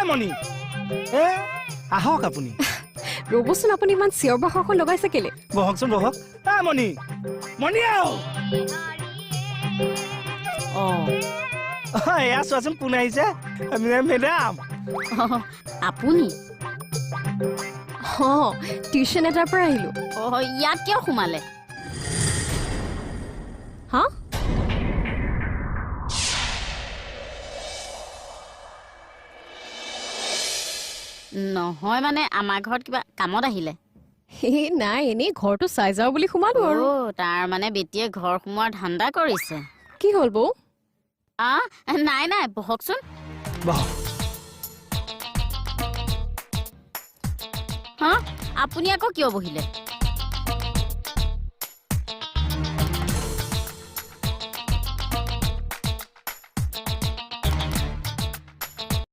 মণি আহক আপুনি ৰ'বচোন আপুনি ইমান চিঞৰ বাখৰ লগাইছে কেলে বহকচোন বহক মণি মণি আও এয়া চোৱাচোন কোন আহিছে মেডাম আপুনি টিউশ্যন এটাৰ পৰা আহিলো ইয়াত কিয় সোমালে হা নহয় মানে আমাৰ ঘৰত কিবা কামত আহিলে নাই এনেই ঘৰটো চাই যাওঁ বুলি সোমালো আৰু তাৰ মানে বেটিয়ে ঘৰ সোমোৱাৰ ধান্দা কৰিছে কি হ'ল বৌ নাই নাই বহকচোন আপুনি আকৌ কিয় বহিলে